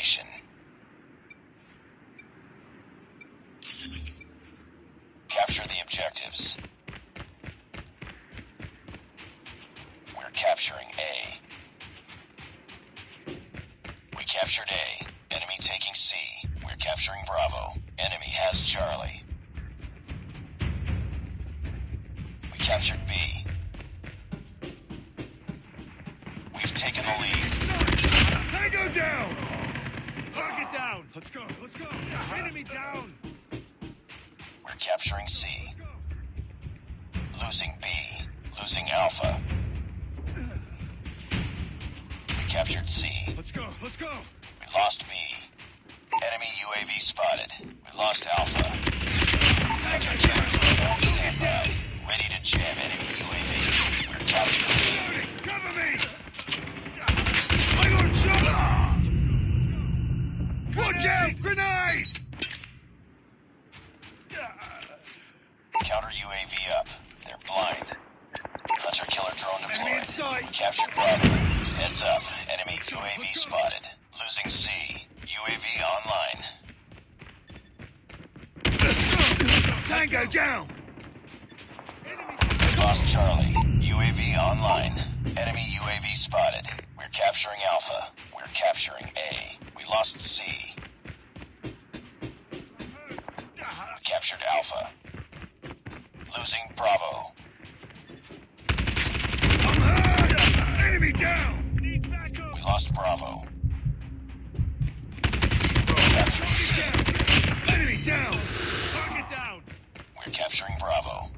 destination. Capture the objectives. We're capturing A. We captured A. Enemy taking C. We're capturing Bravo. Enemy has Charlie. We captured B. We've taken the lead. Tango down! Target down! Let's go! Enemy down! We're capturing C. Losing B. Losing Alpha. We captured C. Let's go! We lost B. Enemy UAV spotted. We lost Alpha. Hunter killer drone on standby. Ready to jam enemy UAV. We're capturing B. Cover me! I got shot! Watch out! Grenade! Counter UAV up. They're blind. Hunter killer drone Enemy in deployed. sight! Captured Bravo. Heads up. Enemy UAV spotted. Losing C. UAV online. Tango down! Lost Charlie. UAV online. Enemy UAV spotted. We're capturing Alpha. We're capturing A. We lost C. We captured Alpha. Losing Bravo. I'm hurt! Enemy down! Need backup! We lost Bravo. Capturing C. Enemy down! Target down! We're capturing Bravo.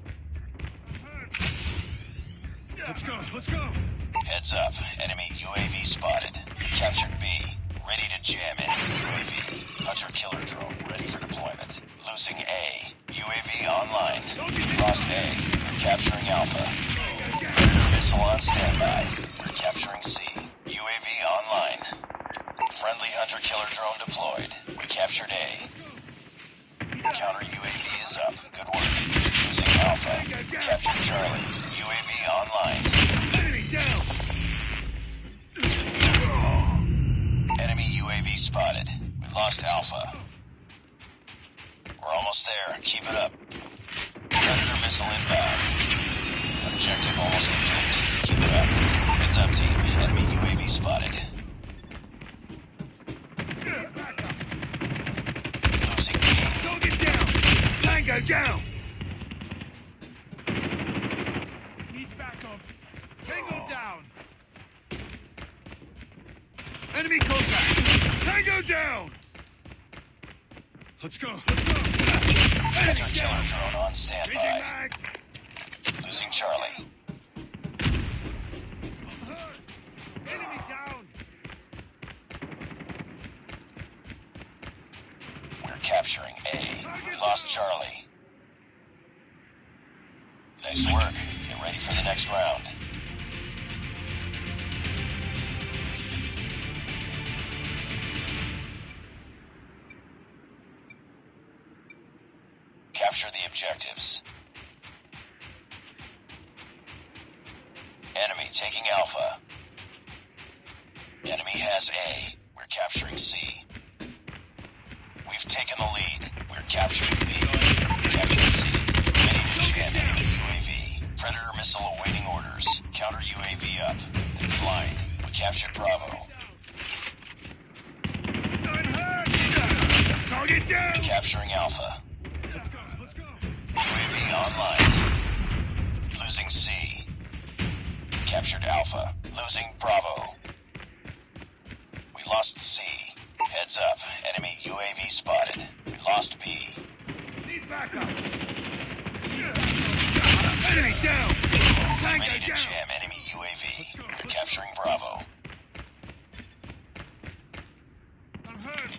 Let's go! Heads up. Enemy UAV spotted. Captured B. Ready to jam enemy UAV. Hunter killer drone ready for deployment. Losing A. UAV online. Lost A. We're capturing Alpha. Missile on standby. We're capturing C. UAV online. Friendly hunter killer drone deployed. We captured A. Counter UAV is up. Good work. Losing Alpha. Captured Charlie. UAV online. Enemy down! Enemy UAV spotted. We lost Alpha. We're almost there. Keep it up. Predator missile inbound. Objective almost complete. Keep it up. Heads up, team. Enemy UAV spotted. Losing B. Target down! Tango down! Need backup! Tango down! Enemy contact! Tango down! Let's go! Hunter killer drone on Changing standby. mag! Losing Charlie. Enemy down! We're capturing A. We lost Charlie. Nice work. Get ready for the next round. Capture the objectives. Enemy taking Alpha. Enemy has A. We're capturing C. We've taken the lead. We're capturing B. Capturing C. Ready to jam enemy UAV. Predator missile awaiting orders. Counter UAV up. It's blind. We captured Bravo. I'm hurt! Target down! Capturing Alpha. Let's go! UAV online. Losing C. Captured Alpha. Losing Bravo. We lost C. Heads up. Enemy UAV spotted. We lost B. Need backup! Enemy down! Tango Ready to down! jam enemy UAV. We're capturing Bravo. I'm hurt!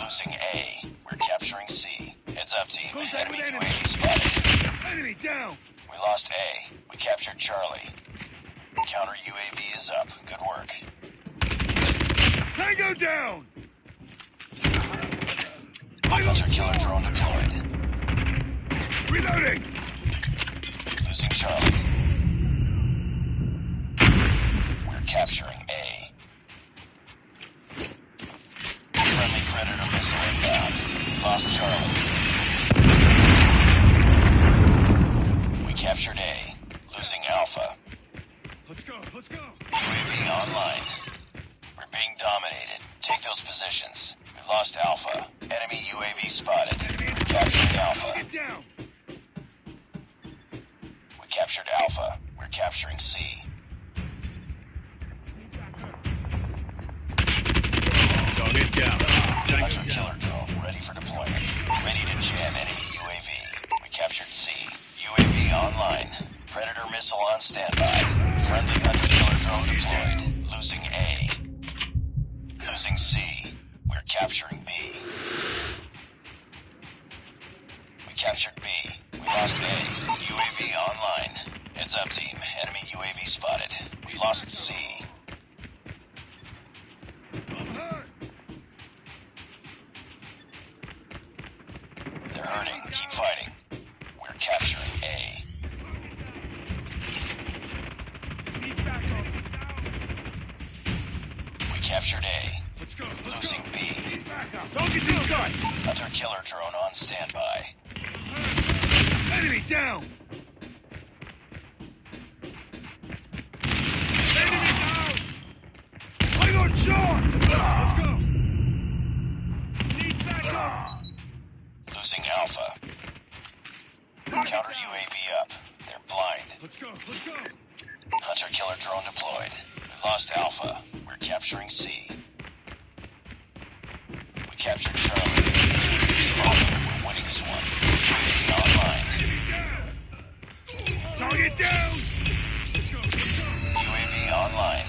Losing A. We're capturing C. Heads up, team. Contact Enemy with enemy. UAV spotted. Enemy down! We lost A. We captured Charlie. Counter UAV is up. Good work. Tango down! Hunter killer drone deployed. Reloading! Losing Charlie. We're capturing A. lost Charlie. We captured A. Losing Alpha. Let's go, let's go. UAV online. We're being dominated. Take those positions. We lost Alpha. Enemy UAV spotted. We're capturing Alpha. Get down. We captured Alpha. We're capturing C. Target down. Hunter killer drone ready for deployment. Ready to jam enemy UAV. We captured C. UAV online. Predator missile on standby. Friendly hunter killer drone deployed. Losing A. Losing C. We're capturing B. We captured B. We lost A. UAV online. Heads up, team. Enemy UAV spotted. We lost C. I'm hurt. They're hurting. Keep fighting. We're capturing A. Need backup. We captured A. Let's go, let's Losing go. B. Need backup. Target inside. Hunter killer drone on standby. Enemy down. Enemy down. I got shot. Let's go. Need backup. Losing Alpha. Counter UAV up. They're blind. Let's go, let's go. Hunter killer drone deployed. We lost Alpha. We're capturing C. We captured Charlie. We're winning this one. UAV online. Target down. Let's go, let's go. UAV online.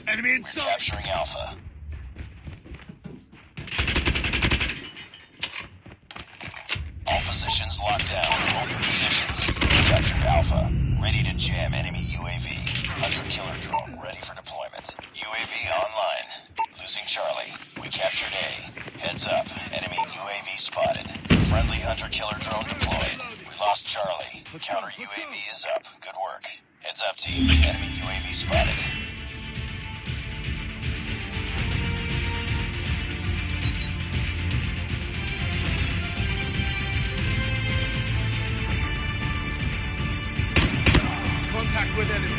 Enemy We're inside. capturing Alpha. All positions locked down. Hold your positions. We captured Alpha. Ready to jam enemy UAV. Hunter killer drone ready for deployment. UAV online. Losing Charlie. We captured A. Heads up. Enemy UAV spotted. Friendly hunter killer drone deployed. We lost Charlie. Counter UAV is up. Good work. Heads up, team. Enemy UAV spotted. Contact with enemy.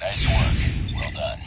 Nice work. Well done.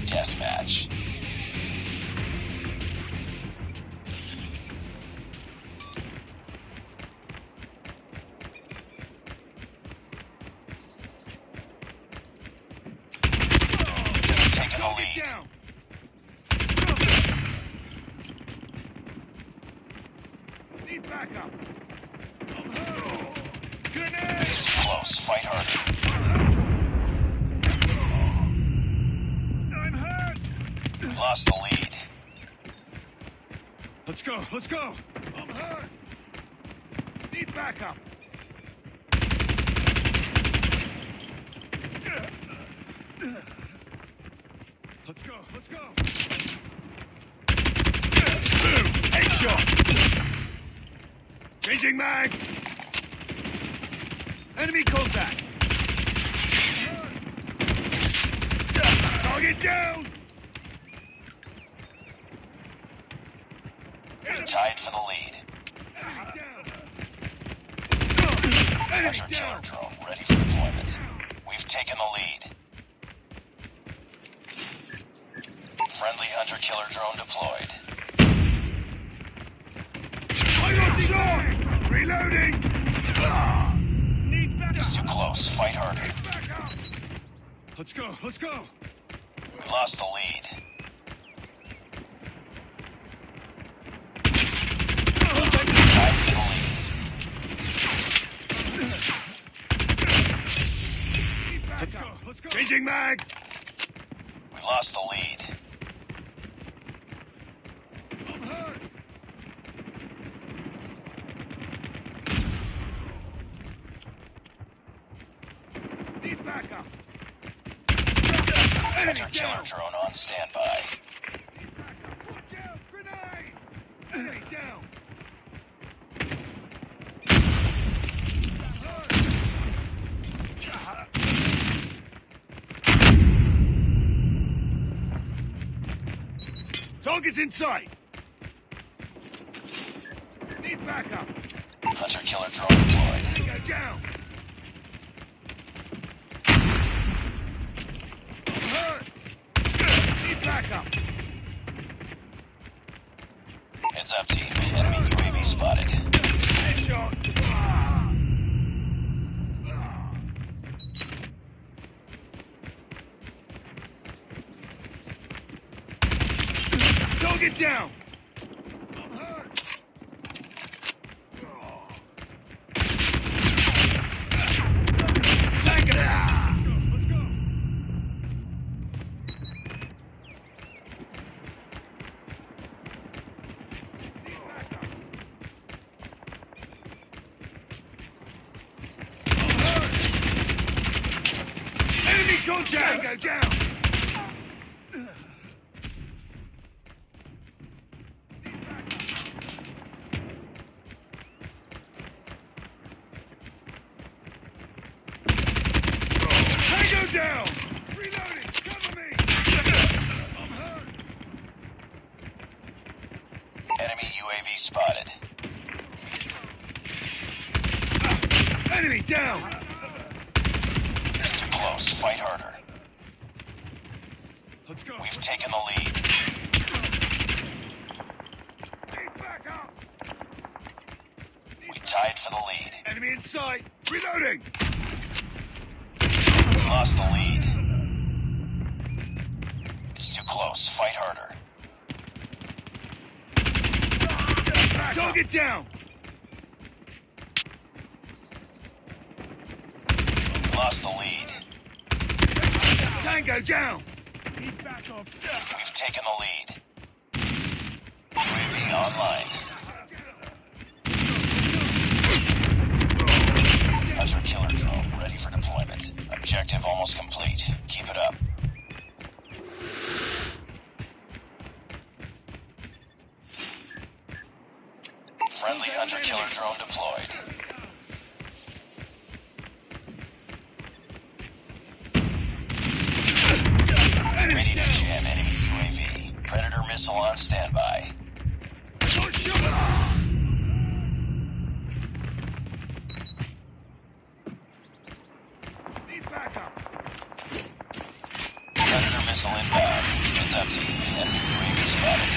Deathmatch. Taking the lead. Down. Close. Fight harder. I'm hurt! Lost the lead. Let's go, let's go! I'm hurt! Need backup! Let's go, let's go! Boom! Headshot! Changing mag! Enemy contact! Target down! Tied for the lead. Hunter killer drone ready for deployment. We've taken the lead. Friendly hunter killer drone deployed. I got shot! Reloading! Need backup! It's too close. Fight harder. Backup! Let's go, let's go! We lost the lead. Tied for the lead. Let's go, let's go! Changing mag! We lost the lead. I'm hurt! Need backup! Hunter killer drone on standby. Watch out! Grenade! Enemy down! Target's in sight! Need backup! Hunter killer drone deployed. Go down! I'm hurt! Need backup! Heads up, team. Enemy UAV spotted. Headshot! Target down! I'm hurt! Tango! Let's go! Enemy contact! Tango down! Tango down! Reloading! Cover me! I'm hurt! Enemy UAV spotted. Enemy down! It's too close. Fight harder. Let's go! We've taken the lead. Need backup! We tied for the lead. Enemy in sight! Reloading! We lost the lead. It's too close. Fight harder. Target down! We lost the lead. Tango down! Need backup! We've taken the lead. UAV online. Hunter killer drone ready for deployment. Objective almost complete. Keep it up. Friendly hunter killer drone deployed. Ready to jam enemy UAV. Predator missile on standby. Don't shoot! Need backup! Predator missile inbound. Heads up, team. Enemy UAV spotted.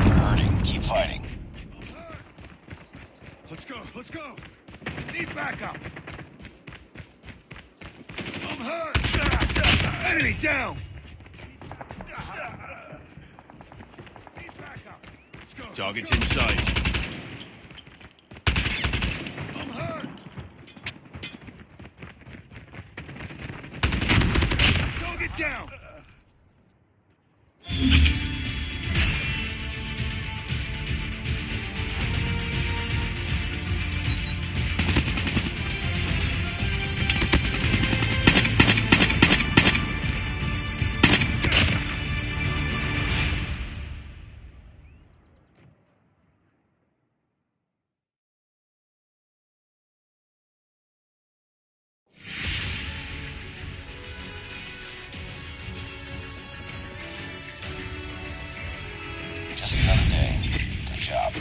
You're hurting. Keep fighting. Let's go, let's go! Need backup! I'm hurt! Enemy down! Need backup! Let's go! Target's in sight. I'm down! Just another day. Good job.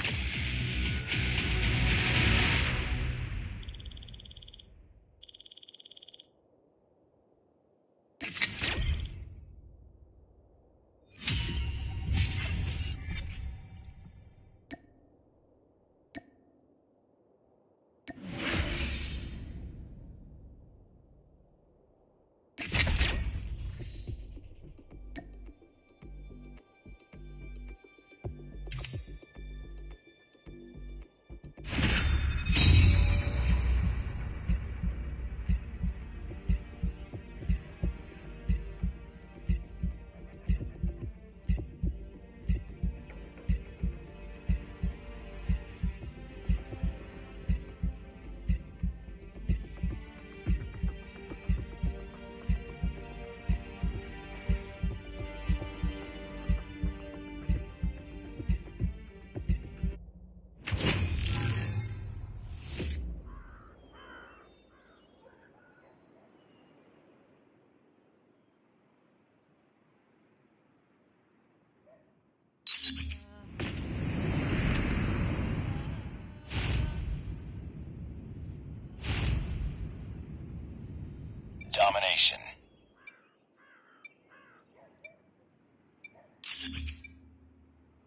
Domination.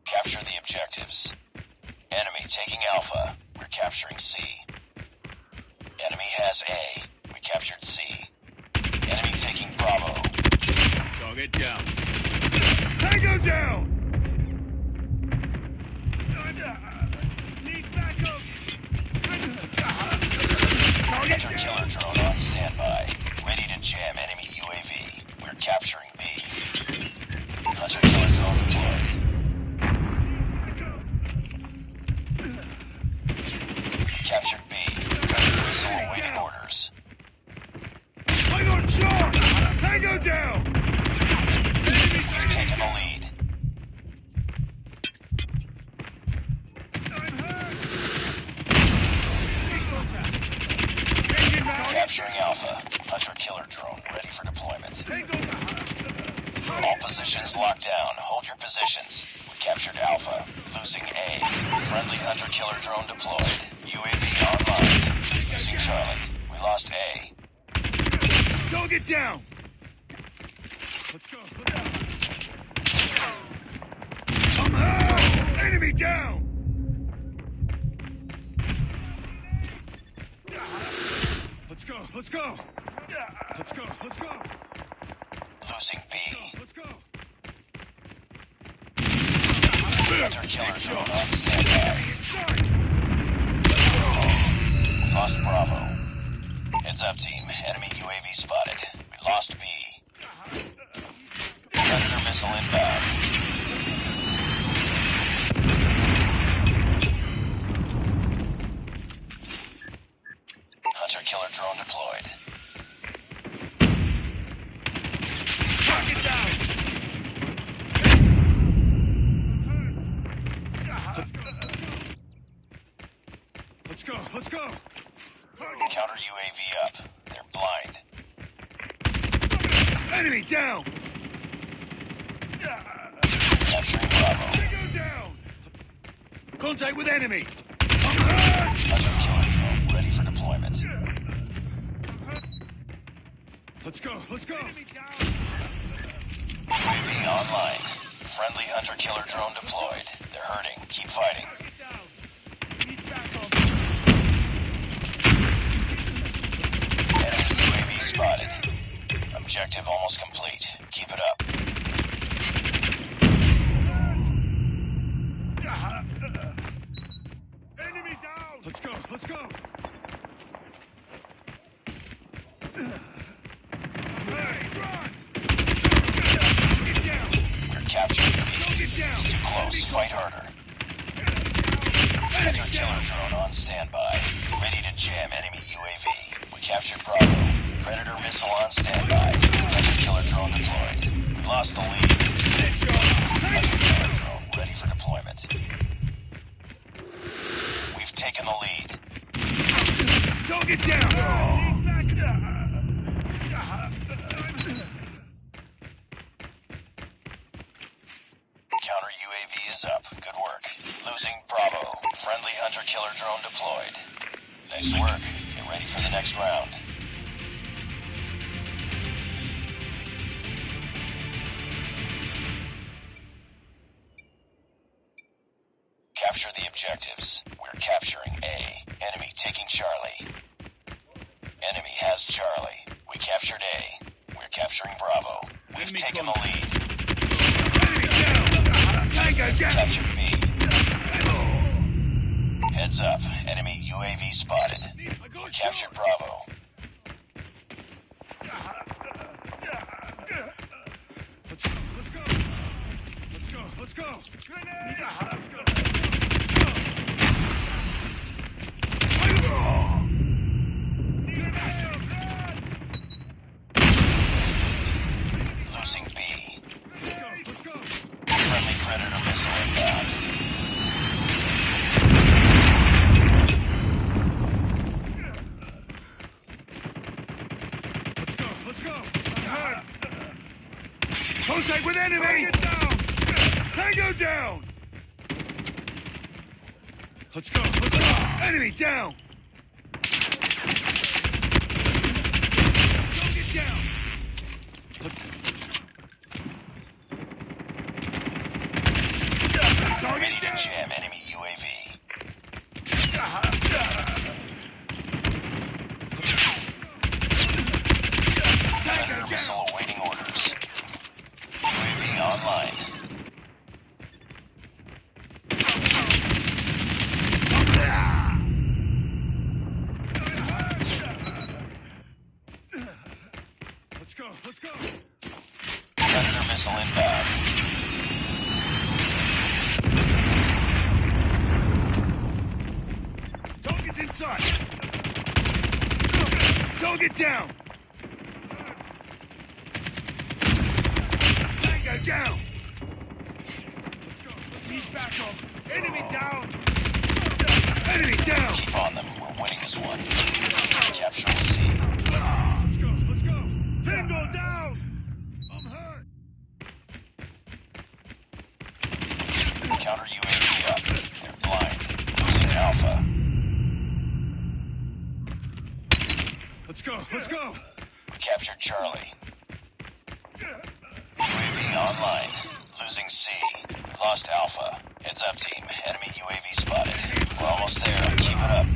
Capture the objectives. Enemy taking Alpha. We're capturing C. Enemy has A. We captured C. Enemy taking Bravo. Target down. Tango down! Need backup! Target Hunter killer down! drone on standby. Ready to jam enemy UAV. We're capturing B. Hunter killer drone deployed. Captured B. Missile awaiting orders. I got shot! Tango down! We've taken the lead. I'm hurt! Capturing Alpha. Hunter killer drone ready for deployment. All positions locked down. Hold your positions. We captured Alpha. Losing A. Friendly hunter killer drone deployed. UAV online. Losing Charlie. We lost A. Target down! Let's go. I'm hurt! Enemy down! Let's go. Let's go. Let's go. Let's go. Losing B. Let's go. Hunter killer drone on standby. Inside! Lost Bravo. Heads up, team. Enemy UAV spotted. We lost B. Predator missile inbound. Hunter killer drone deployed. Target down! Let's go. Let's go. Counter UAV up. They're blind. Enemy down! Capturing Bravo. Go down! Contact with enemy! I'm hurt! Hunter killer drone ready for deployment. Let's go. Let's go. UAV online. Friendly hunter killer drone deployed. They're hurting. Keep fighting. Enemy UAV spotted. Objective almost complete. Keep it up. Enemy down! Let's go. Let's go. Hey, run! fight harder. Hunter killer drone on standby. Ready to jam enemy UAV. We captured Bravo. Predator missile on standby. Hunter killer drone deployed. We lost the lead. Hunter killer drone ready for deployment. We've taken the lead. Don't get down! Counter UAV is up. Good work. Losing Bravo. Friendly hunter killer drone deployed. Nice work. Get ready for the next round. Capture the objectives. We're capturing A. Enemy taking Charlie. Enemy has Charlie. We captured A. We're capturing Bravo. We've Enemy taken close. the lead. Enemy down! Tango down! Captured B. Heads up. Enemy UAV spotted. We captured Bravo. Let's go! Let's go! Let's go! Grenade! Let's go! Losing B. Let's go! Let's go! Friendly Predator missile inbound. Let's go! Let's go! Hard. Contact with enemy! Tango down! Let's go! Let's go! Enemy down! Don't get down! Ready to jam enemy UAV. Predator missile awaiting orders. UAV online. Let's go! Let's go! Predator missile inbound. Target's inside! Target down! Tango down! Let's go! Let's need backup! Enemy down! Enemy down! Keep on them. We're winning this one. Capture C. Let's go! Let's go! Tango down! I'm hurt! Counter UAV up. They're blind. Losing Alpha. Let's go! Let's go! We captured Charlie. UAV online. Losing C. We lost Alpha. Heads up, team. Enemy UAV spotted. We're almost there. Keep it up.